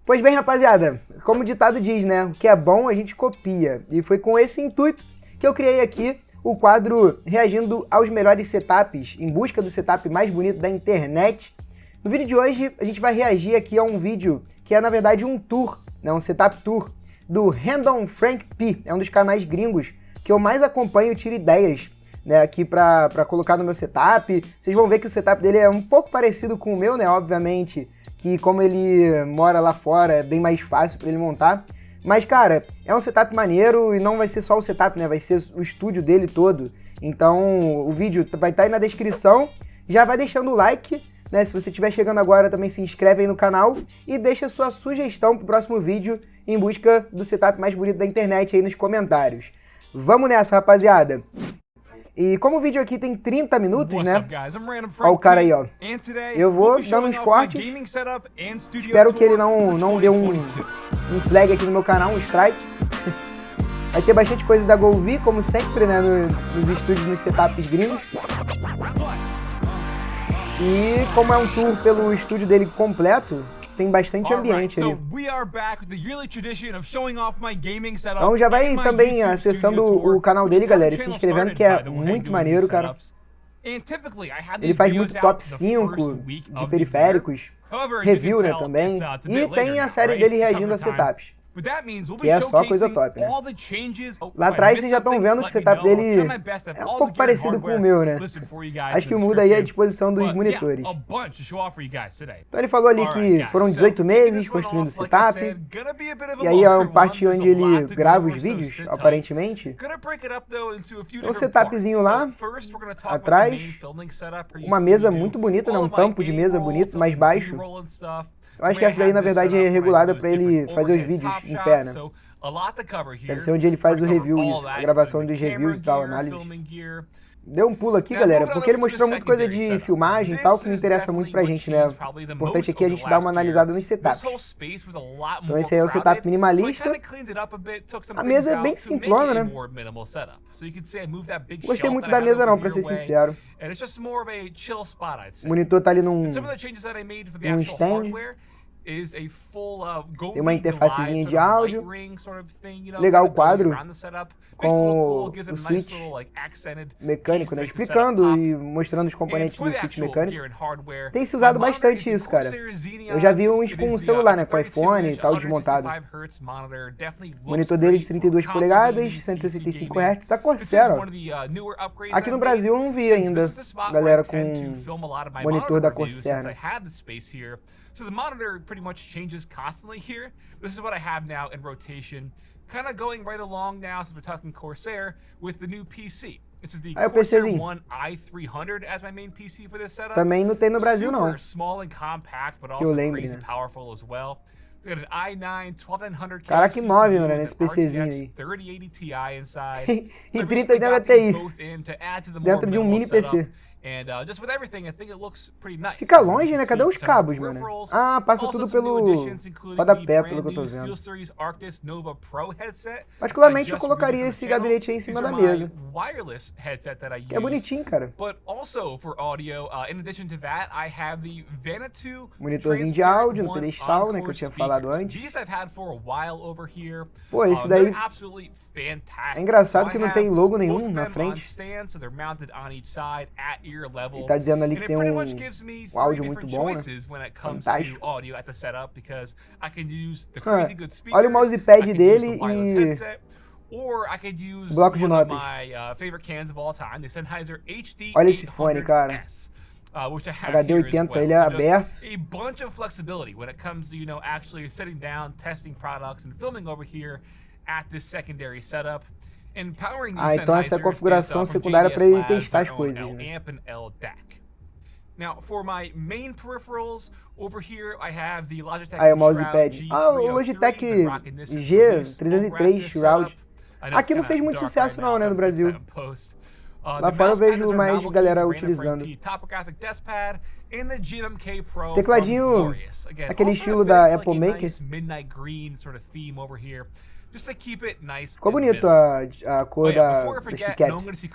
Pois bem, rapaziada, como o ditado diz, né? O que é bom a gente copia. E foi com esse intuito que eu criei aqui o quadro reagindo aos melhores setups, em busca do setup mais bonito da internet. No vídeo de hoje, a gente vai reagir aqui a um vídeo que é, na verdade, um tour, né? Um setup tour do Randomfrankp. É um dos canais gringos que eu mais acompanho e tiro ideias, né, aqui pra colocar no meu setup. Vocês vão ver que o setup dele é um pouco parecido com o meu, né? Obviamente que como ele mora lá fora, é bem mais fácil para ele montar. Mas, cara, é um setup maneiro e não vai ser só o setup, né? Vai ser o estúdio dele todo. Então, o vídeo vai estar aí na descrição. Já vai deixando o like, né? Se você estiver chegando agora, também se inscreve aí no canal e deixa sua sugestão pro próximo vídeo em busca do setup mais bonito da internet aí nos comentários. Vamos nessa, rapaziada! E como o vídeo aqui tem 30 minutos, né? Olha o cara aí, ó. Eu vou dando uns cortes. Espero que ele não dê um flag aqui no meu canal, um strike. Vai ter bastante coisa da GoV, como sempre, né? Nos estúdios, nos setups gringos. E como é um tour pelo estúdio dele completo, tem bastante ambiente ali. Então já vai também acessando o canal dele, galera, e se inscrevendo, que é muito maneiro, cara. Ele faz muito top 5 de periféricos, review, né, também. E tem a série dele reagindo a setups, que é só coisa top, né? Lá atrás vocês já estão vendo que o setup dele é um pouco parecido com o meu, né? Acho que muda aí a disposição dos monitores. Então ele falou ali que foram 18 meses construindo o setup. E aí é a parte onde ele grava os vídeos, aparentemente. Tem um setupzinho lá, atrás. Uma mesa muito bonita, né? Um tampo de mesa bonito, mais baixo. Eu acho que essa daí, na verdade, é regulada para ele fazer os vídeos em pé, né? Deve ser onde ele faz o review, isso, a gravação dos reviews e tal, análise. Deu um pulo aqui, galera, porque ele mostrou muita coisa de filmagem e tal, que não interessa muito pra gente, né? O importante aqui é a gente dar uma analisada nos setups. Então esse aí é o setup minimalista. A mesa é bem simplona, né? Gostei muito da mesa não, pra ser sincero. O monitor tá ali num stand. Tem uma interfacezinha de áudio. Legal o quadro com o switch mecânico, né? Explicando e mostrando os componentes do switch mecânico. Tem se usado bastante isso, cara. Eu já vi uns com o celular, né? Com iPhone e tal, desmontado. O monitor dele de 32 polegadas, 165 Hz, da Corsair, ó. Aqui no Brasil eu não vi ainda galera com monitor da Corsair, né? So the monitor pretty much changes constantly here. This is what I have now in rotation. Kind of going right along now, since we're talking Corsair, with the new PC. This is the Corsair One i300 as my main PC for this setup. Também não tem no Brasil, não. Super small and compact, but also crazy powerful as well. It's got an i9 12900K. Cara, que move, mano, nesse PCzinho aí. 3080 Ti inside. E 3080 Ti. Dentro de um mini PC. Fica longe, né? Cadê os cabos, mano? Ah, passa tudo pelo rodapé, pelo que eu tô vendo. Particularmente, eu colocaria esse gabinete aí em cima da mesa. Que é bonitinho, cara. Monitorzinho de áudio no pedestal, né? Que eu tinha falado antes. Pô, esse daí é engraçado que não tem logo nenhum na frente. Ele tá dizendo ali que tem um áudio muito bom, né? Fantástico. Olha o mousepad dele e o bloco de notas. Olha esse fone, cara. HD 80, ele é aberto. Ah, então essa é a configuração secundária para ele testar as coisas, né? Aí o mousepad. Ah, o Luigitec G303 Shroud. Aqui não fez muito sucesso não, né, no Brasil. Lá fora eu vejo mais galera utilizando. Tecladinho, aquele estilo da Apple Maker. just to keep it nice. Ficou bonito a cor das keycaps.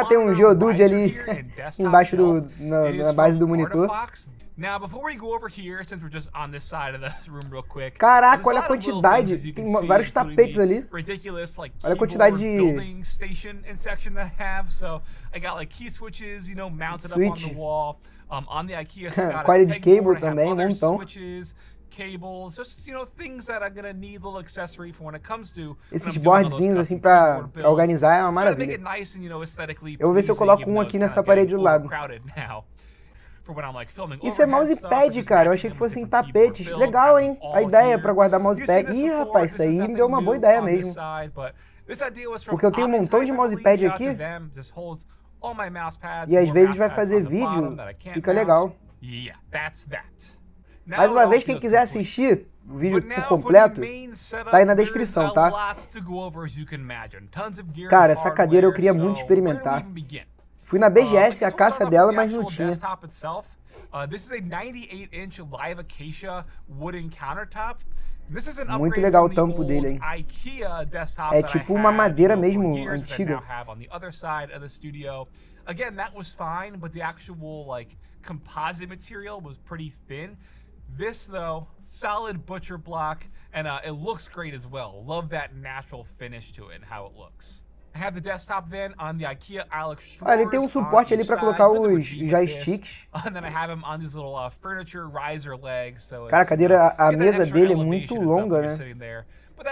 Tem Geodude ali embaixo na base do monitor. Now, before we go over here, since we're just on this side of the room real quick. Caraca, olha a quantidade. Tem vários tapetes ali. Ridiculous, like, olha a quantidade de building station and section that I have. So I got like key switches, you know, mounted up on the wall. On the IKEA Scottish cable também, montão. Switches, cables, just, you know, things that I'm gonna need little accessory for when it comes to. Esses boardzinhos assim pra organizar é uma maravilha. Eu vou ver se eu coloco um aqui nessa parede do lado. Isso é mousepad, cara. Eu achei que fossem tapetes. Legal, hein? A ideia pra guardar mousepad. Ih, rapaz, isso aí me deu uma boa ideia mesmo. Porque eu tenho um montão de mousepad aqui. E às vezes vai fazer vídeo, fica legal. Mais uma vez, quem quiser assistir o vídeo por completo, tá aí na descrição, tá? Cara, essa cadeira eu queria muito experimentar. Fui na BGS, a caça dela, mas não tinha. Muito legal o tampo dele, hein? É tipo uma madeira mesmo, antiga. Again, that was fine, but the actual like composite material was pretty thin. This though, solid butcher block, and it looks great as well. Love that natural finish to it and how it looks. I have the desktop then on the IKEA Alex. Ele tem um suporte ali para colocar os joysticks. And then I have him on these little furniture riser legs. So cara, a mesa dele é muito longa, né?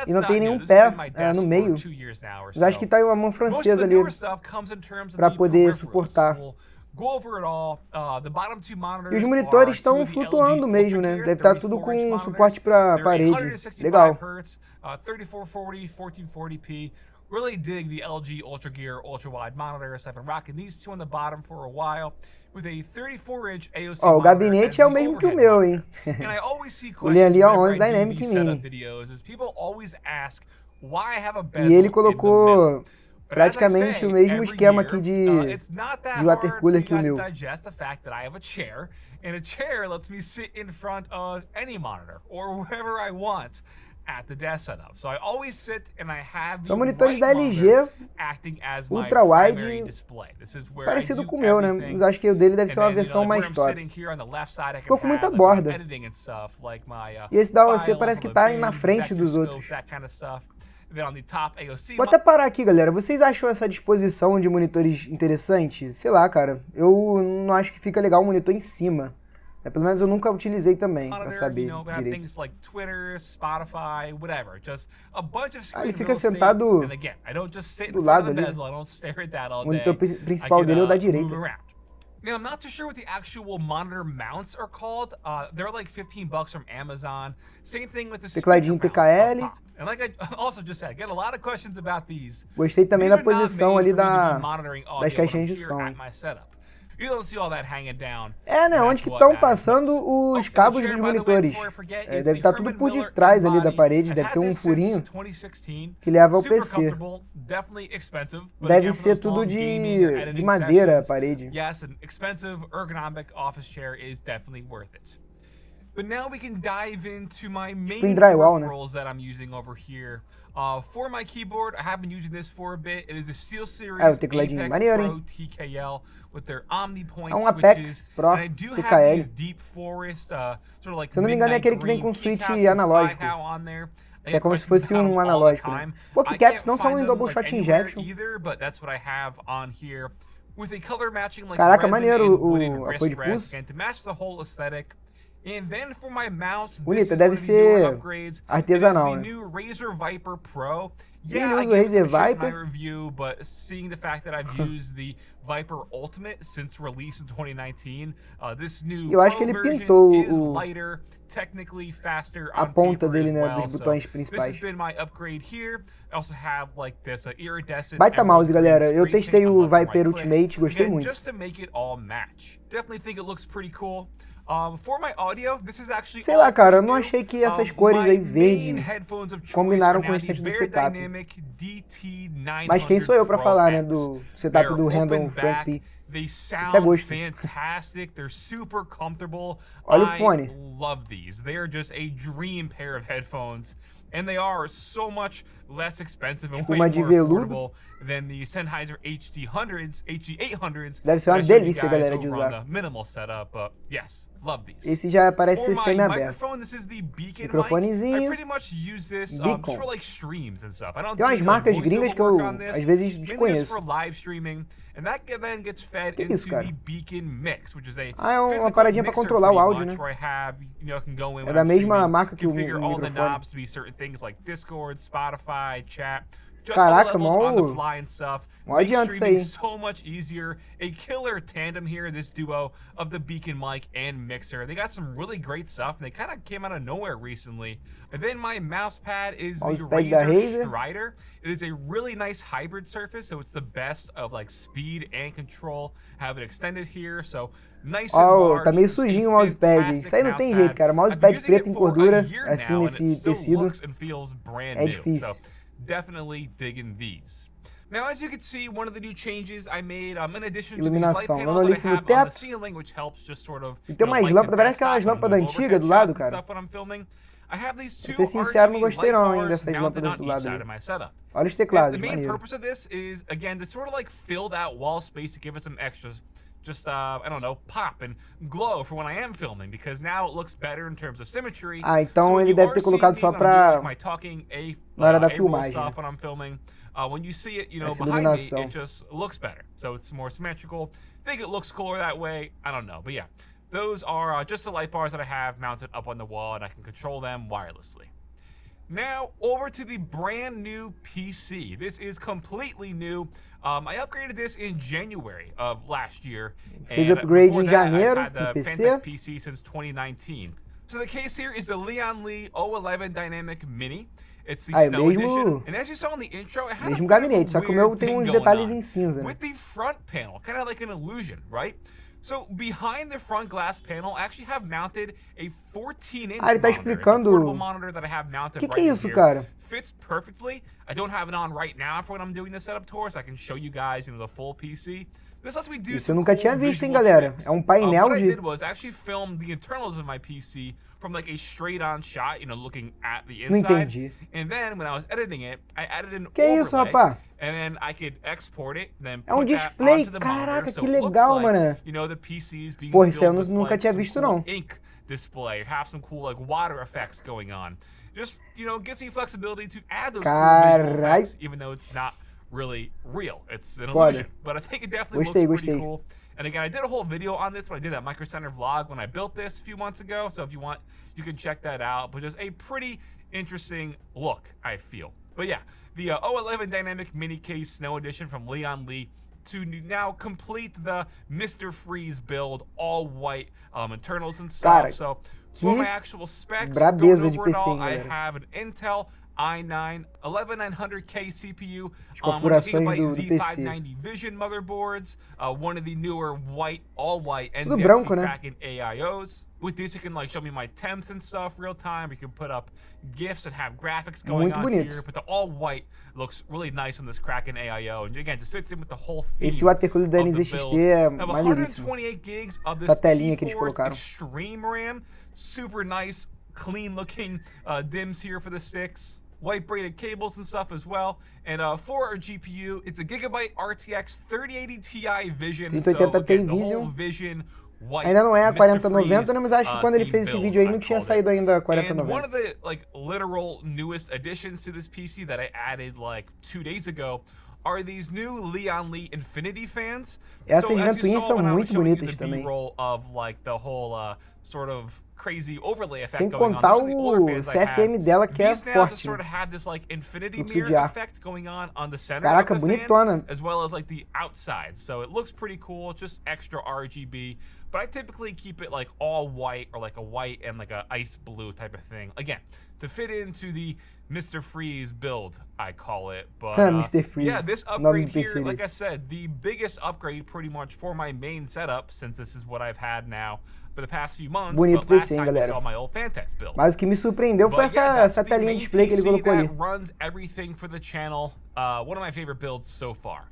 E não tem nenhum pé no meio. Mas acho que tá uma mão francesa ali para poder suportar. E os monitores estão flutuando mesmo, né? Deve estar tudo com suporte para parede. Legal. 3440, 1440p. Really dig the LG Ultra Gear ultra wide monitors. I've been rocking these two on the bottom for a while with a 34-inch AOC o gabinete é o mesmo que o meu, hein? O ali é 11 Dynamic Mini. E ele colocou praticamente o mesmo esquema aqui de water cooler que o meu. And a chair lets me sit in front of any monitor or wherever I want at the desk setup. So I always sit and I have the São monitores da LG, ultra wide, parecido com o meu, né? Mas acho que o dele deve ser uma versão mais top. Ficou com muita borda. E esse da OC parece que tá na frente dos outros. Vou até parar aqui, galera. Vocês acham essa disposição de monitores interessante? Sei lá, cara. Eu não acho que fica legal o monitor em cima. Pelo menos eu nunca utilizei também, pra saber direito. Ele fica sentado do lado ali. O monitor principal dele é o da direita. Now, I'm not too sure what the actual monitor mounts are called. They're like $15 from Amazon. Same thing with the tecladinho TKL. And like I also just said, I get a lot of questions about these. Gostei também da posição ali das caixinhas de som. You don't see all that hanging down. Né? Onde que estão passando os cabos dos monitores? Deve estar tudo por detrás ali da parede, deve ter um furinho que leva ao PC. Deve ser tudo de madeira a parede. Yes, an expensive ergonomic office chair is definitely worth it. But now we can dive into my main peripherals that I'm using over here. For my keyboard, I have been using this for a bit. It is a SteelSeries Apex Pro TKL with their OmniPoint switches. Pro and I do have these Deep Forest, sort of like se eu não me engano é aquele que vem com switch analógico. Que é como se fosse um analógico, né? Pô, keycaps não são em double shot injection. Caraca, maneiro o apoio de pulso. And then for my mouse, bonita, deve ser artesanal, né? Yeah, I gave some shit in my review, but seeing the fact that I've used the Viper Ultimate since release in 2019, this new eu acho que ele pintou is lighter, technically faster a ponta dele, né, dos botões principais. This has been my upgrade here. I also have like this iridescent. Baita mouse, galera. Eu testei o Viper Ultimate, gostei muito. Just to make it all match. Definitely think it looks pretty cool. For my audio, this is actually sei lá, cara, eu não achei que essas cores aí verde combinaram com o restante do setup. Mas quem sou eu pra falar, né, do setup do Randomfrankp? Isso é gosto. Olha o fone. And they are so much less expensive and Espuma way de more veludo. affordable than the Sennheiser HD800s. Deve ser uma delícia, galera, de usar. The minimal setup, but yes, love these. Esse já parece ser For my semi-aberto. microphone, this is the Beacon mic. I Microfonezinho. pretty much use this just for like streams and stuff. I don't Tem umas do marcas voiceover gringas que work eu on this. às vezes Mainly desconheço. just for live streaming, and that then gets fed into the Beacon Mix, which is a é uma paradinha para controlar o áudio, né? where I have, you know, I can go in É da mesma marca que o configure all the microfone. knobs to be certain things like Discord, Spotify, chat. Just Caraca, all levels on the mó fly and stuff. adianta Makes isso streaming aí. so much easier. A killer tandem here, this duo of the Beacon mic and mixer. They got some really great stuff, and they kind of came out of nowhere recently. And then my mouse pad is the Razer Strider. It is a really nice hybrid surface, so it's the best of like speed and control. Have it extended here, so nice and large. Tá meio sujinho o mousepad. Isso aí não tem jeito, cara. Mousepad preto em cordura, assim nesse tecido, é difícil. Definitely digging these. Now, as you can see, one of the new changes I made, in addition to these light Iluminação, panels that I monolito no have on the teto. ceiling, which helps just sort of, E tem umas lâmpadas, parece aquelas lâmpadas antigas do lado, cara. I have these two Pra ser sincero, não RGB gostei light não, hein, bars dessas mounted lâmpadas on do each lado side ali. of my setup. Olha os And teclados, the main maneiro. purpose of this is, again, to sort of like fill that wall space to give it some extras. Just, I don't know, pop and glow for when I am filming, because now it looks better in terms of symmetry. Ah, então ele deve ter colocado só pra na hora da filmagem. Stuff when I'm filming. When you see it, you know, behind me, it just looks better. So it's more symmetrical. I think it looks cooler that way. I don't know, but yeah. Those are just the light bars that I have mounted up on the wall, and I can control them wirelessly. Now, over to the brand new PC. This is completely new. I upgraded this in January of last year. Fiz upgrade em I've janeiro had the no PC. Fantex PC since 2019. So the case here is the Lian O11 Dynamic Mini. It's the Snow Edition. And as you saw in the intro, it had mesmo a gabinete, só que o meu weird tem thing uns going detalhes on em cinza, né? with the front panel, kind of like an illusion, right? So behind the front glass panel, I actually have mounted a 14-inch ele tá explicando portable monitor that I have mounted que right é isso, here. cara? Fits perfectly. I don't have it on right now for when I'm doing the setup tour, so I can show you guys, you know, the full PC. This lets me do Isso eu nunca tinha visto, hein, galera? É um painel what de... I did was actually film the internals of my PC from like a straight-on shot, you know, looking at the Não inside. entendi. And then when I was editing it, I added an Que é isso, rapaz? and then I could export it, then É um put that display, onto the monitor, caraca, so que it looks legal, like, mano. you know, the PC's being Porra, isso eu filled with nunca like tinha some visto, cool não. ink display, or have some cool like water effects going on. Just, you know, gives me flexibility to add those cool visual effects, even though it's not really real. It's an illusion. But I think it definitely looks pretty cool. And again, I did a whole video on this when I did that Micro Center vlog when I built this a few months ago. So if you want, you can check that out. But just a pretty interesting look, I feel. But yeah, the O11 Dynamic Mini Case Snow Edition from Lian Li to now complete the Mr. Freeze build, all white internals and stuff. Cara, so for my actual specs, brabeza de over it PC, all, I galera. have an Intel i9 11900K CPU As on one of the configurações do PC. Z590 Vision motherboards, one of the newer all-white Tudo branco, NZXT né? Kraken AIOs. With this, you can like show me my temps and stuff real time. You can put up GIFs that have graphics going Muito on bonito. here. But the all-white looks really nice on this Kraken AIO, and again, just fits in with the whole theme. Esse water cooler da of the NZXT build. é I have maneiríssimo. 128 gigs of this Essa telinha que eles T-Force colocaram. Extreme RAM. Super nice, clean-looking DIMMs here for the sticks. White braided cables and stuff as well. And for our GPU, it's a Gigabyte RTX 3080 Ti Vision. 3080 again, Ti the Vision. whole Vision white Ainda não é a Mr. 4090, né? Mas acho que quando ele theme fez esse build, vídeo aí não I tinha called saído it. ainda a And one 4090. of the like literal newest additions to this PC that I added like 2 days ago are these new Lian Li Infinity fans. Essas So, as you ventoinhas saw são when I was muito showing you bonitas the também. B-roll of like the whole sort of crazy overlay effect Sem going on. contar Those are the older o fans I had. CFM dela que é These now just forte. sort of had this like infinity Fluxo mirror de ar. effect going on the center Caraca, of the bonitona. fan, as well as like the outside. So it looks pretty cool. It's just extra RGB. But I typically keep it like all white or like a white and like a ice blue type of thing. Again, to fit into the Mr. Freeze build, I call it. But Mr. Freeze. yeah, this Nome upgrade do here, PC like dele. I said, the biggest upgrade pretty much for my main setup, since this is what I've had now for the past few months. Bonito But last PC, hein, time we galera. saw my old Fantex build. Mas o que me surpreendeu foi But yeah, that's essa the telinha main de display que ele PC colocou ali. that runs everything for the channel. One of my favorite builds so far.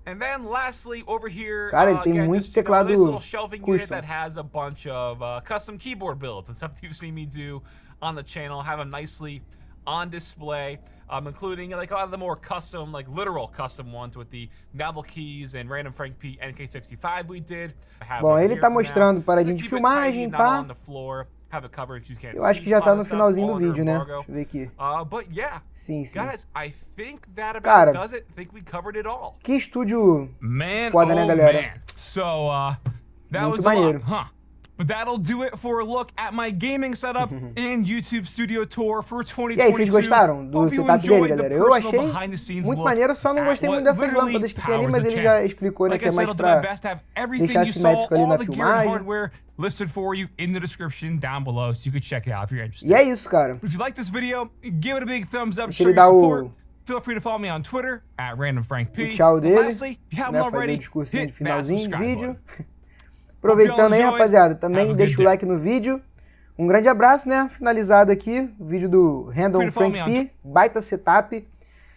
And then lastly, over here, Cara, ele tem again, muito just, you know, teclado this little shelving unit custom. that has a bunch of custom keyboard builds and stuff that you've seen me do on the channel. Have them nicely on display, including like a lot of the more custom, like literal custom ones with the novel keys and Randomfrankp NK65 we did. Bom, ele tá mostrando paradinha de filmagem, pá. Eu acho que já tá no finalzinho do vídeo, né? Deixa eu ver aqui. Sim, sim. Cara, que estúdio foda, né, galera? Muito maneiro. But that'll do it for a look at my gaming setup and YouTube studio tour for 2022. E aí, vocês gostaram do setup dele, galera? Eu achei muito maneiro, só não gostei muito dessas lâmpadas que tem ali, mas ele já explicou, né, que é mais pra deixar simétrico ali na filmagem. Listed for you in the description down below, so you can check it out if you're interested. E é isso, cara. If you like this video, give it a big thumbs up, show your support. Feel free to follow me on Twitter @randomfrankp. O tchau dele, lastly, if you haven't already, discursinho de hit finalzinho do vídeo. button. Aproveitando aí, rapaziada, também deixa o like no vídeo. Um grande abraço, né? Finalizado aqui o vídeo do Randomfrankp, baita setup.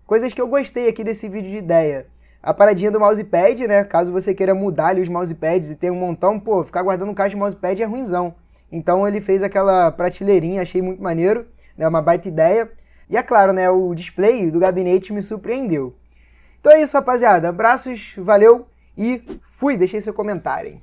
Coisas que eu gostei aqui desse vídeo de ideia. A paradinha do mousepad, né? Caso você queira mudar ali os mousepads e ter um montão, pô, ficar guardando caixa de mousepad é ruinzão. Então ele fez aquela prateleirinha, achei muito maneiro, né? Uma baita ideia. E é claro, né? O display do gabinete me surpreendeu. Então é isso, rapaziada. Abraços, valeu e fui. Deixei seu comentário.